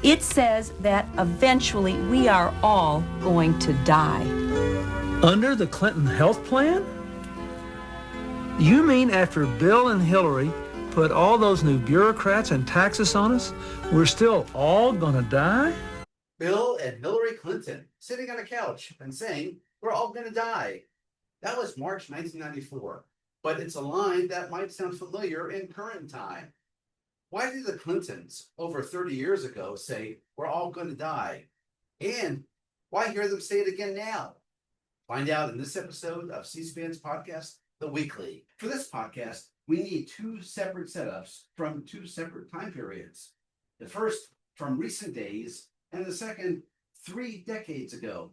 It says that eventually we are all going to die. Under the Clinton health plan? You mean after Bill and Hillary put all those new bureaucrats and taxes on us, we're still all gonna die? Bill and Hillary Clinton sitting on a couch and saying, we're all gonna die. That was March 1994, but it's a line that might sound familiar in current time. Why did the Clintons over 30 years ago say, we're all gonna die? And why hear them say it again now? Find out in this episode of C-SPAN's podcast, The Weekly. For this podcast, we need two separate setups from two separate time periods. The first from recent days, and the second 3 decades ago.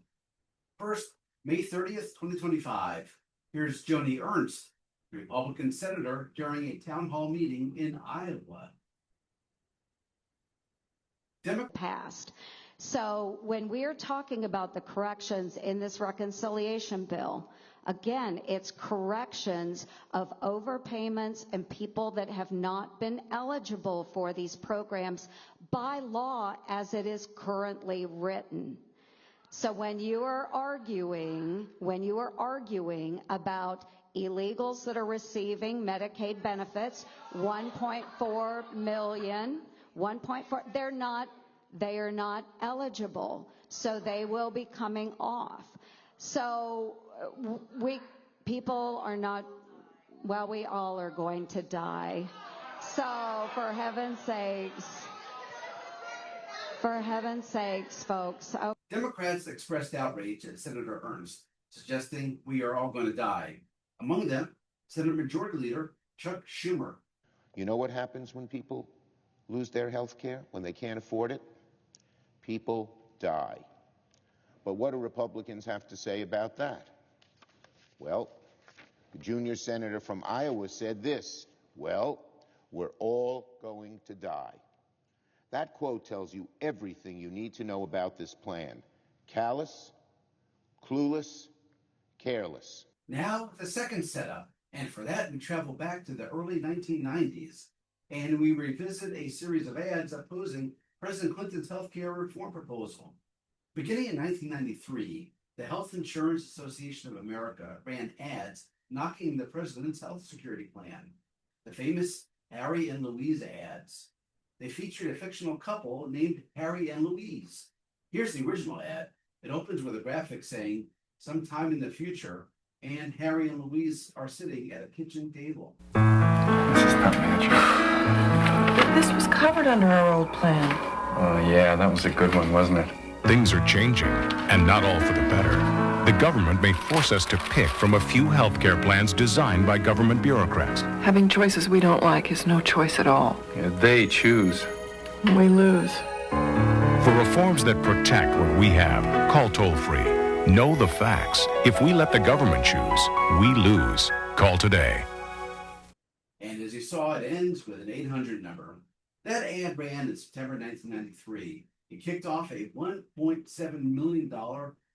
First, May 30th, 2025. Here's Joni Ernst, Republican Senator, during a town hall meeting in Iowa. Passed. So when we're talking about the corrections in this reconciliation bill, again, it's corrections of overpayments and people that have not been eligible for these programs by law as it is currently written. So when you are arguing about illegals that are receiving Medicaid benefits, 1.4 million, 1.4, they are not eligible. So they will be coming off. So people are not, well, we all are going to die. So for heaven's sakes, folks. Democrats expressed outrage at Senator Ernst, suggesting we are all going to die. Among them, Senate Majority Leader Chuck Schumer. You know what happens when people lose their health care, when they can't afford it? People die. But what do Republicans have to say about that? Well, the junior senator from Iowa said this, well, we're all going to die. That quote tells you everything you need to know about this plan. Callous, clueless, careless. Now, the second setup, and for that we travel back to the early 1990s, and we revisit a series of ads opposing President Clinton's health care reform proposal. Beginning in 1993, the Health Insurance Association of America ran ads knocking the president's health security plan. The famous Harry and Louise ads. They featured a fictional couple named Harry and Louise. Here's the original ad. It opens with a graphic saying, sometime in the future, and Harry and Louise are sitting at a kitchen table. This is not magic. This was covered under our old plan. Oh, yeah, that was a good one, wasn't it? Things are changing, and not all for the better. The government may force us to pick from a few healthcare plans designed by government bureaucrats. Having choices we don't like is no choice at all. Yeah, they choose. We lose. For reforms that protect what we have, call toll-free. Know the facts. If we let the government choose, we lose. Call today. And as you saw, it ends with an 800 number. That ad ran in September 1993. It kicked off a $1.7 million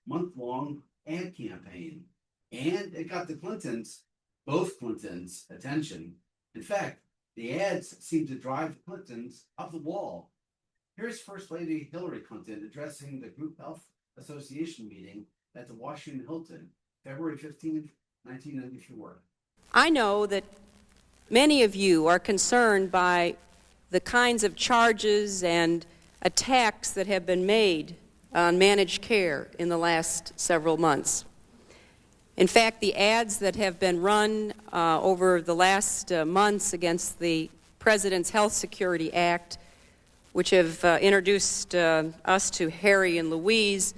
month-long ad campaign. And it got the Clintons, both Clintons, attention. In fact, the ads seemed to drive the Clintons up the wall. Here's First Lady Hillary Clinton addressing the Group Health Association meeting at the Washington Hilton, February 15th, 1994. I know that many of you are concerned by the kinds of charges and attacks that have been made on managed care in the last several months. In fact, the ads that have been run over the last months against the President's Health Security Act, which have introduced us to Harry and Louise,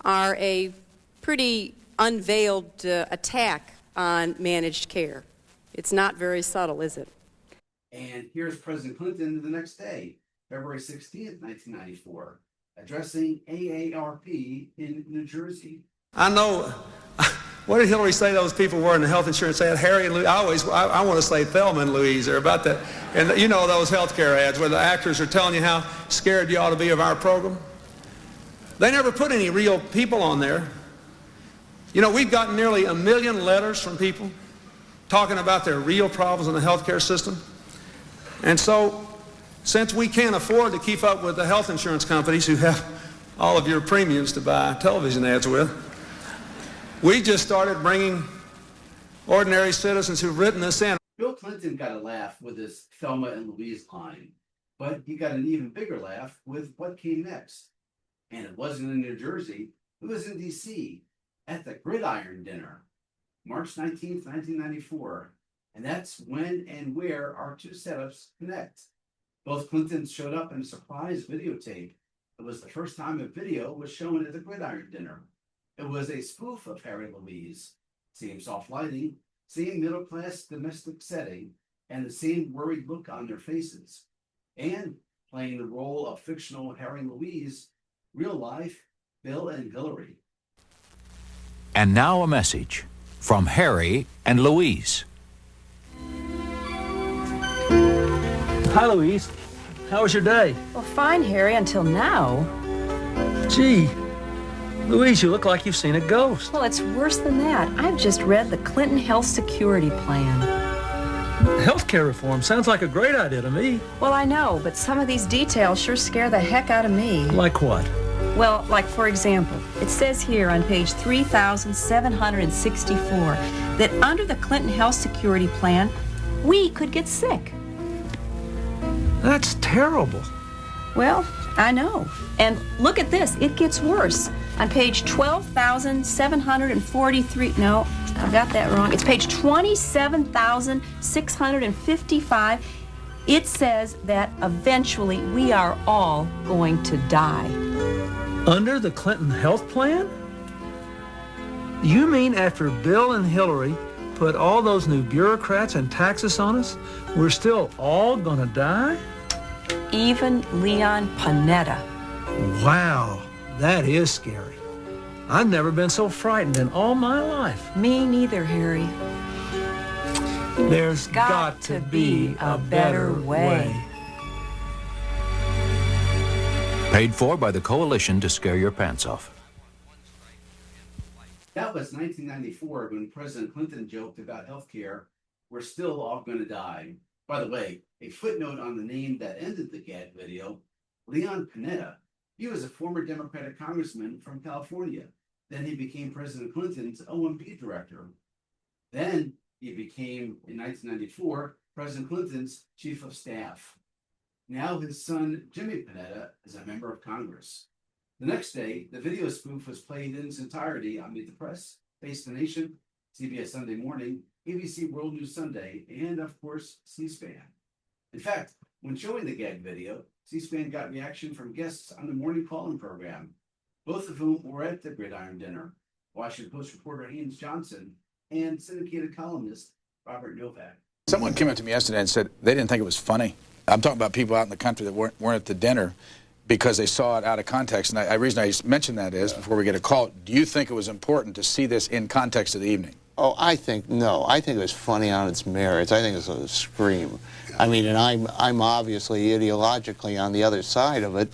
are a pretty unveiled attack on managed care. It's not very subtle, is it? And here's President Clinton the next day, February 16th, 1994, addressing AARP in New Jersey. I know. What did Hillary say those people were in the health insurance ad? Harry and Louise. I want to say Thelma and Louise. They're about that. And you know those healthcare ads where the actors are telling you how scared you ought to be of our program? They never put any real people on there. You know, we've gotten nearly 1 million letters from people talking about their real problems in the healthcare system. And so Since we can't afford to keep up with the health insurance companies who have all of your premiums to buy television ads with, we just started bringing ordinary citizens who've written this in. Bill Clinton got a laugh with his Thelma and Louise line, but he got an even bigger laugh with what came next. And it wasn't in New Jersey, it was in D.C. at the Gridiron Dinner, March 19th, 1994. And that's when and where our two setups connect. Both Clintons showed up in a surprise videotape. It was the first time a video was shown at the Gridiron Dinner. It was a spoof of Harry and Louise. Same soft lighting, same middle-class domestic setting, and the same worried look on their faces. And playing the role of fictional Harry and Louise, real life, Bill and Hillary. And now a message from Harry and Louise. Hi, Louise. How was your day? Well, fine, Harry, until now. Gee, Louise, you look like you've seen a ghost. Well, it's worse than that. I've just read the Clinton Health Security Plan. Healthcare reform sounds like a great idea to me. Well, I know, but some of these details sure scare the heck out of me. Like what? Well, like, for example, it says here on page 3,764 that under the Clinton Health Security Plan, we could get sick. That's terrible. Well, I know. And look at this. It gets worse. On page 12,743, no, I got that wrong. It's page 27,655. It says that eventually we are all going to die. Under the Clinton health plan? You mean after Bill and Hillary put all those new bureaucrats and taxes on us, we're still all gonna die? Even Leon Panetta. Wow, that is scary. I've never been so frightened in all my life. Me neither, Harry. There's got to be a better way. Paid for by the Coalition to Scare Your Pants Off. That was 1994 when President Clinton joked about health care. We're still all going to die. By the way, a footnote on the name that ended the gag video, Leon Panetta. He was a former Democratic congressman from California. Then he became President Clinton's OMB director. Then he became, in 1994, President Clinton's chief of staff. Now his son, Jimmy Panetta, is a member of Congress. The next day, the video spoof was played in its entirety on Meet the Press, Face the Nation, CBS Sunday Morning, ABC World News Sunday, and, of course, C-SPAN. In fact, when showing the gag video, C-SPAN got reaction from guests on the morning call-in program, both of whom were at the Gridiron Dinner, Washington Post reporter Haynes Johnson and syndicated columnist Robert Novak. Someone came up to me yesterday and said they didn't think it was funny. I'm talking about people out in the country that weren't at the dinner because they saw it out of context. And the reason I mentioned that is, before we get a call, do you think it was important to see this in context of the evening? Oh, I think, no. I think it was funny on its merits. I think it's a scream. I mean, and I'm obviously ideologically on the other side of it,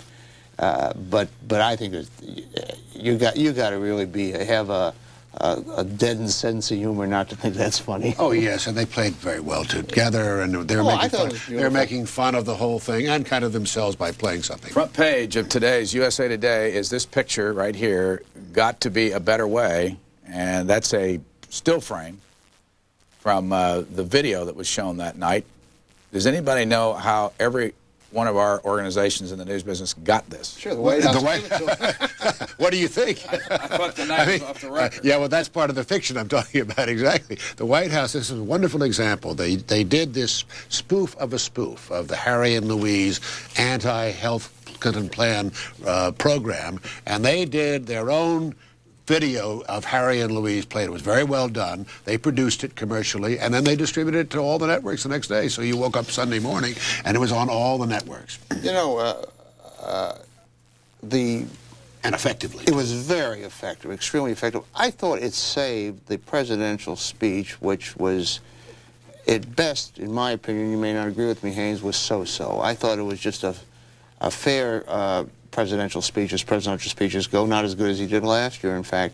but I think you got to really have a deadened sense of humor not to think that's funny. Oh yes, and they played very well together, and they're making fun of the whole thing and kind of themselves by playing something. Front page of today's USA Today is this picture right here, "Got to be a better way," and that's a still frame from the video that was shown that night. Does anybody know how every one of our organizations in the news business got this? Sure, the White House. What do you think? I thought the night was off the record. Yeah, well, that's part of the fiction I'm talking about, exactly. The White House, this is a wonderful example. They did this spoof of the Harry and Louise anti-health Clinton plan program, and they did their own video of Harry and Louise played. It was very well done. They produced it commercially, and then they distributed it to all the networks the next day. So you woke up Sunday morning, and it was on all the networks. You know, and effectively. It was very effective, extremely effective. I thought it saved the presidential speech, which was, at best, in my opinion, you may not agree with me, Haynes, was so-so. I thought it was just a fair presidential speech, as presidential speeches go, not as good as he did last year, in fact.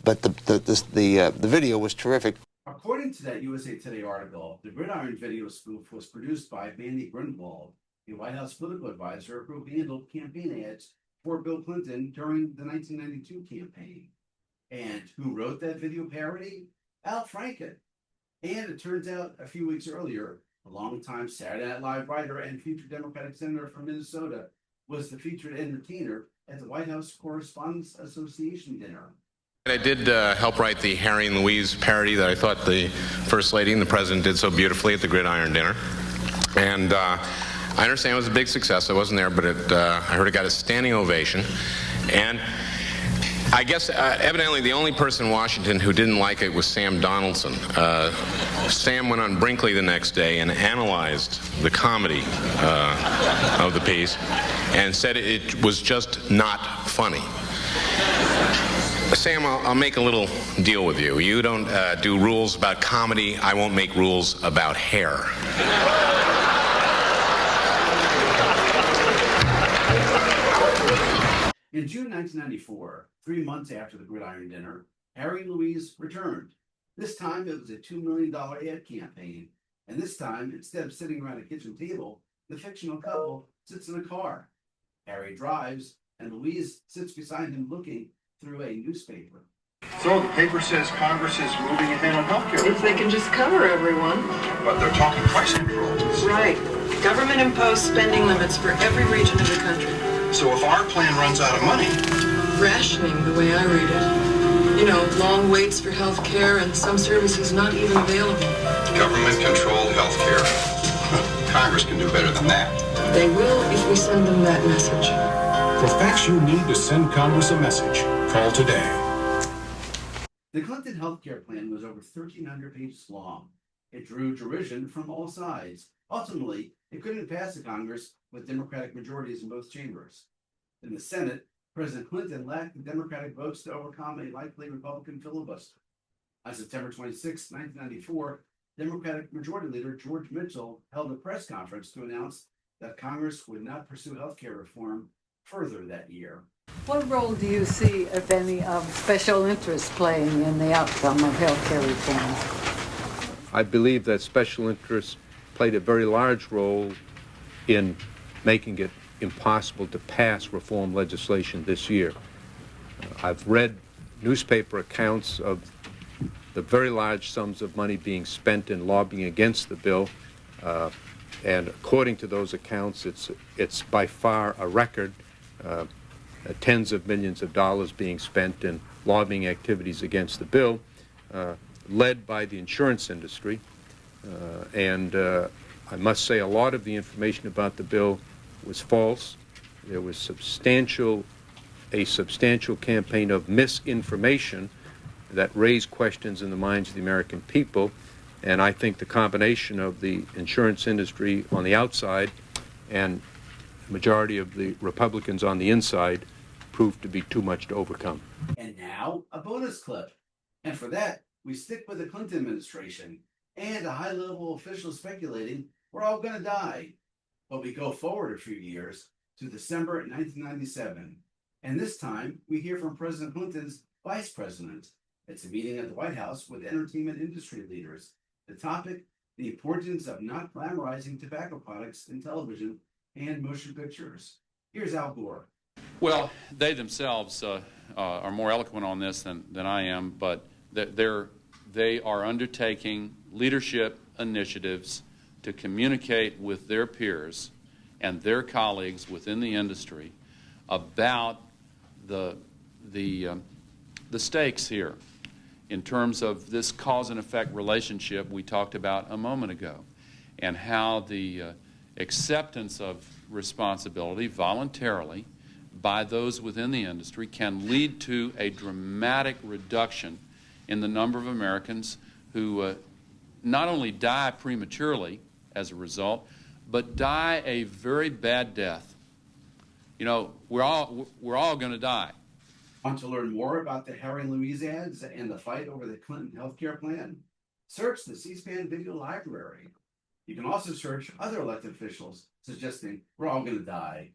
But the video was terrific. According to that USA Today article, the Gridiron video spoof was produced by Mandy Grunwald, a White House political advisor who handled campaign ads for Bill Clinton during the 1992 campaign. And who wrote that video parody? Al Franken. And it turns out a few weeks earlier, a longtime Saturday Night Live writer and future Democratic senator from Minnesota was the featured entertainer at the White House Correspondents Association dinner. I did help write the Harry and Louise parody that I thought the First Lady and the President did so beautifully at the Gridiron dinner. And I understand it was a big success. I wasn't there, but I heard it got a standing ovation. And I guess evidently the only person in Washington who didn't like it was Sam Donaldson. Sam went on Brinkley the next day and analyzed the comedy of the piece and said it was just not funny. Sam, I'll make a little deal with you. You don't do rules about comedy. I won't make rules about hair. In June 1994, 3 months after the Gridiron dinner, Harry and Louise returned. This time it was a $2 million ad campaign. And this time, instead of sitting around a kitchen table, the fictional couple sits in a car. Harry drives, and Louise sits beside him looking through a newspaper. So the paper says Congress is moving ahead on health care. If they can just cover everyone. But they're talking price controls. Right. Government imposed spending limits for every region of the country. So if our plan runs out of money... Rationing, the way I read it. You know, long waits for health care and some services not even available. Government-controlled health care. Congress can do better than that. They will if we send them that message. For facts you need to send Congress a message, call today. The Clinton health care plan was over 1,300 pages long. It drew derision from all sides. Ultimately, it couldn't pass the Congress with Democratic majorities in both chambers. In the Senate, President Clinton lacked the Democratic votes to overcome a likely Republican filibuster. On September 26, 1994, Democratic Majority Leader George Mitchell held a press conference to announce that Congress would not pursue health care reform further that year. What role do you see, if any, of special interests playing in the outcome of health care reform? I believe that special interests played a very large role in making it impossible to pass reform legislation this year. I've read newspaper accounts of the very large sums of money being spent in lobbying against the bill, and according to those accounts, it's by far a record. Tens of millions of dollars being spent in lobbying activities against the bill, led by the insurance industry. And I must say a lot of the information about the bill was false. There was a substantial campaign of misinformation that raised questions in the minds of the American people. And I think the combination of the insurance industry on the outside and the majority of the Republicans on the inside proved to be too much to overcome. And now, a bonus clip. And for that, we stick with the Clinton administration and a high-level official speculating we're all going to die. But we go forward a few years to December 1997. And this time, we hear from President Clinton's vice president. It's a meeting at the White House with entertainment industry leaders. The topic, the importance of not glamorizing tobacco products in television and motion pictures. Here's Al Gore. Well, they themselves are more eloquent on this than I am, but they are undertaking leadership initiatives to communicate with their peers and their colleagues within the industry about the stakes here in terms of this cause and effect relationship we talked about a moment ago, and how the acceptance of responsibility voluntarily by those within the industry can lead to a dramatic reduction in the number of Americans who not only die prematurely as a result, but die a very bad death. You know, we're all going to die. Want to learn more about the Harry and Louise ads and the fight over the Clinton health care plan? Search the C-SPAN video library. You can also search other elected officials suggesting we're all going to die.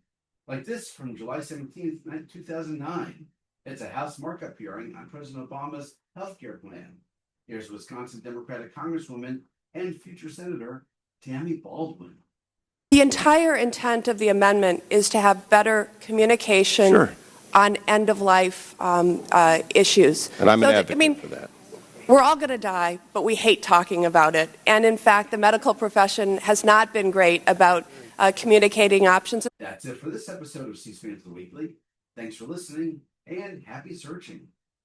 Like this from July 17, 2009. It's a House markup hearing on President Obama's health care plan. Here's Wisconsin Democratic Congresswoman and future Senator Tammy Baldwin. The entire intent of the amendment is to have better communication on end-of-life issues. And I'm an advocate for that. We're all going to die, but we hate talking about it. And in fact, the medical profession has not been great about communicating options. That's it for this episode of C-SPAN's The Weekly. Thanks for listening and happy searching.